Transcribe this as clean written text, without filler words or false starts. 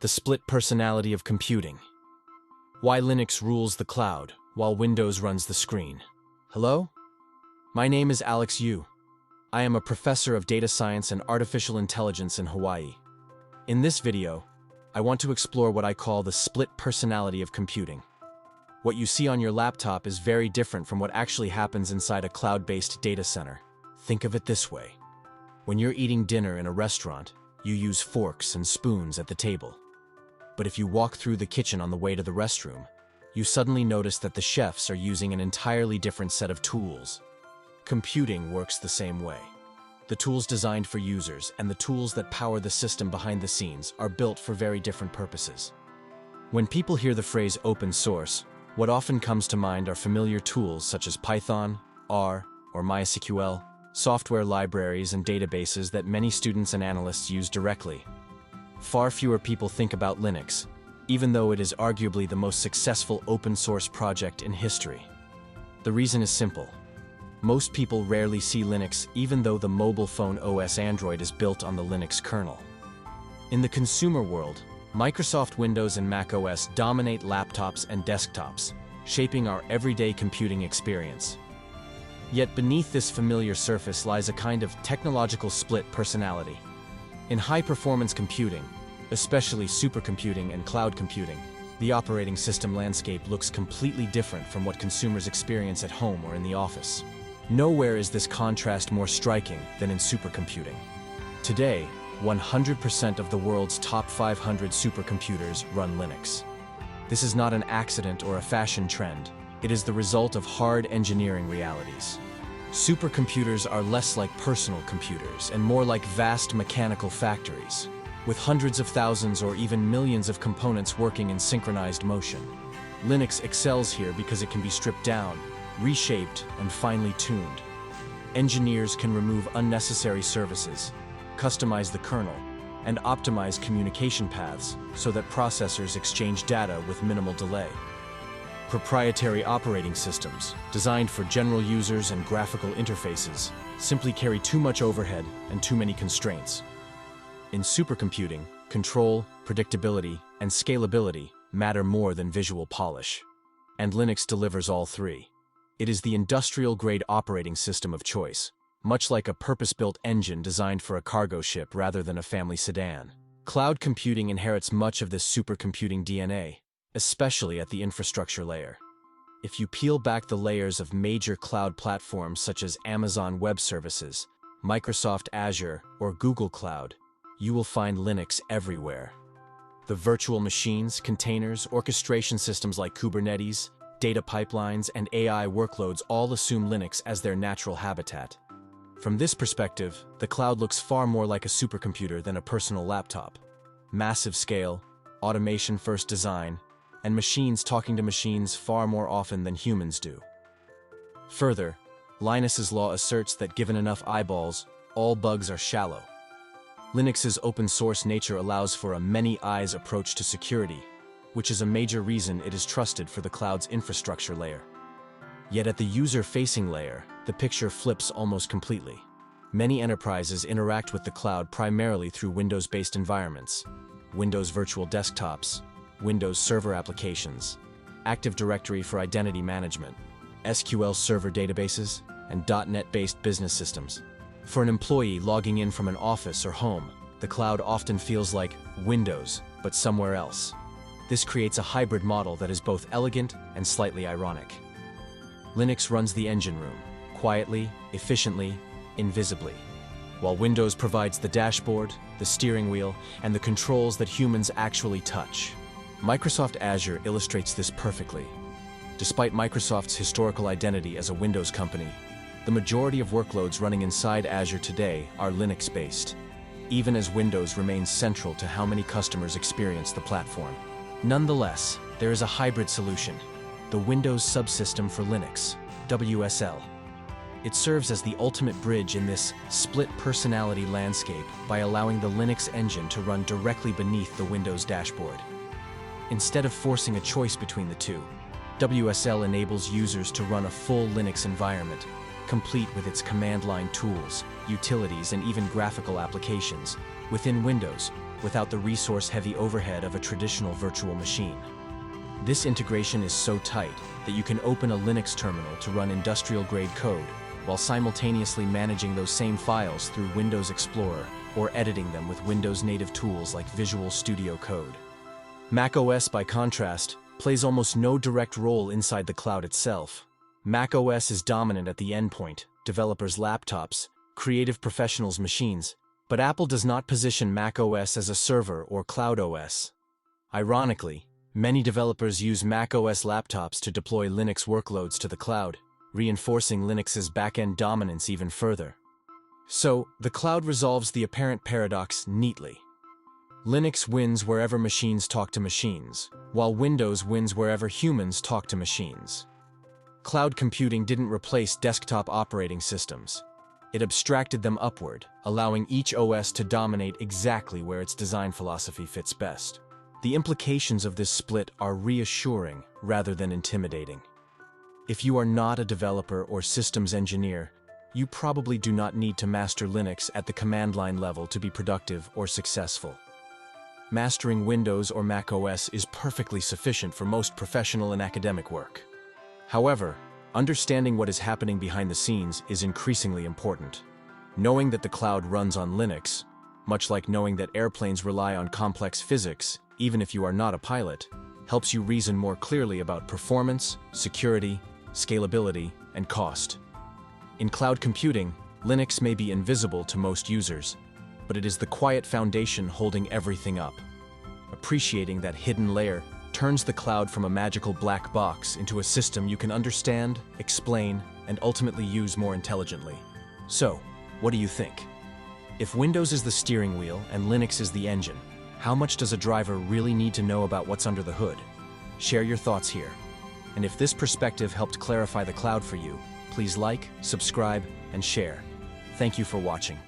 The split personality of computing. Why Linux rules the cloud, while Windows runs the screen. Hello? My name is Alex Yu. I am a professor of data science and artificial intelligence in Hawaii. In this video, I want to explore what I call the split personality of computing. What you see on your laptop is very different from what actually happens inside a cloud-based data center. Think of it this way. When you're eating dinner in a restaurant, you use forks and spoons at the table. But if you walk through the kitchen on the way to the restroom, you suddenly notice that the chefs are using an entirely different set of tools. Computing works the same way. The tools designed for users and the tools that power the system behind the scenes are built for very different purposes. When people hear the phrase open source, what often comes to mind are familiar tools such as Python, R, or MySQL, software libraries and databases that many students and analysts use directly. Far fewer people think about Linux, even though it is arguably the most successful open-source project in history. The reason is simple. Most people rarely see Linux even though the mobile phone OS Android is built on the Linux kernel. In the consumer world, Microsoft Windows and Mac OS dominate laptops and desktops, shaping our everyday computing experience. Yet beneath this familiar surface lies a kind of technological split personality. In high-performance computing, especially supercomputing and cloud computing, the operating system landscape looks completely different from what consumers experience at home or in the office. Nowhere is this contrast more striking than in supercomputing. Today, 100% of the world's top 500 supercomputers run Linux. This is not an accident or a fashion trend. It is the result of hard engineering realities. Supercomputers are less like personal computers and more like vast mechanical factories, with hundreds of thousands or even millions of components working in synchronized motion. Linux excels here because it can be stripped down, reshaped, and finely tuned. Engineers can remove unnecessary services, customize the kernel, and optimize communication paths so that processors exchange data with minimal delay. Proprietary operating systems, designed for general users and graphical interfaces, simply carry too much overhead and too many constraints. In supercomputing, control, predictability, and scalability matter more than visual polish. And Linux delivers all three. It is the industrial-grade operating system of choice, much like a purpose-built engine designed for a cargo ship rather than a family sedan. Cloud computing inherits much of this supercomputing DNA, especially at the infrastructure layer. If you peel back the layers of major cloud platforms such as Amazon Web Services, Microsoft Azure, or Google Cloud, you will find Linux everywhere. The virtual machines, containers, orchestration systems like Kubernetes, data pipelines, and AI workloads all assume Linux as their natural habitat. From this perspective, the cloud looks far more like a supercomputer than a personal laptop. Massive scale, automation-first design, and machines talking to machines far more often than humans do. Further, Linus's law asserts that given enough eyeballs, all bugs are shallow. Linux's open-source nature allows for a many-eyes approach to security, which is a major reason it is trusted for the cloud's infrastructure layer. Yet at the user-facing layer, the picture flips almost completely. Many enterprises interact with the cloud primarily through Windows-based environments, Windows virtual desktops, Windows Server applications, Active Directory for identity management, SQL Server databases, and .NET-based business systems. For an employee logging in from an office or home, the cloud often feels like Windows, but somewhere else. This creates a hybrid model that is both elegant and slightly ironic. Linux runs the engine room, quietly, efficiently, invisibly, while Windows provides the dashboard, the steering wheel, and the controls that humans actually touch. Microsoft Azure illustrates this perfectly. Despite Microsoft's historical identity as a Windows company, the majority of workloads running inside Azure today are Linux-based, even as Windows remains central to how many customers experience the platform. Nonetheless, there is a hybrid solution, the Windows Subsystem for Linux, WSL. It serves as the ultimate bridge in this split personality landscape by allowing the Linux engine to run directly beneath the Windows dashboard. Instead of forcing a choice between the two, WSL enables users to run a full Linux environment, complete with its command line tools, utilities, and even graphical applications, within Windows, without the resource-heavy overhead of a traditional virtual machine. This integration is so tight that you can open a Linux terminal to run industrial-grade code while simultaneously managing those same files through Windows Explorer or editing them with Windows native tools like Visual Studio Code. macOS, by contrast, plays almost no direct role inside the cloud itself. macOS is dominant at the endpoint, developers' laptops, creative professionals' machines, but Apple does not position macOS as a server or cloud OS. Ironically, many developers use macOS laptops to deploy Linux workloads to the cloud, reinforcing Linux's backend dominance even further. So, the cloud resolves the apparent paradox neatly. Linux wins wherever machines talk to machines, while Windows wins wherever humans talk to machines. Cloud computing didn't replace desktop operating systems. It abstracted them upward, allowing each OS to dominate exactly where its design philosophy fits best. The implications of this split are reassuring rather than intimidating. If you are not a developer or systems engineer, you probably do not need to master Linux at the command line level to be productive or successful. Mastering Windows or macOS is perfectly sufficient for most professional and academic work. However, understanding what is happening behind the scenes is increasingly important. Knowing that the cloud runs on Linux, much like knowing that airplanes rely on complex physics, even if you are not a pilot, helps you reason more clearly about performance, security, scalability, and cost. In cloud computing, Linux may be invisible to most users, but it is the quiet foundation holding everything up. Appreciating that hidden layer turns the cloud from a magical black box into a system you can understand, explain, and ultimately use more intelligently. So, what do you think? If Windows is the steering wheel and Linux is the engine, how much does a driver really need to know about what's under the hood? Share your thoughts here. And if this perspective helped clarify the cloud for you, please like, subscribe, and share. Thank you for watching.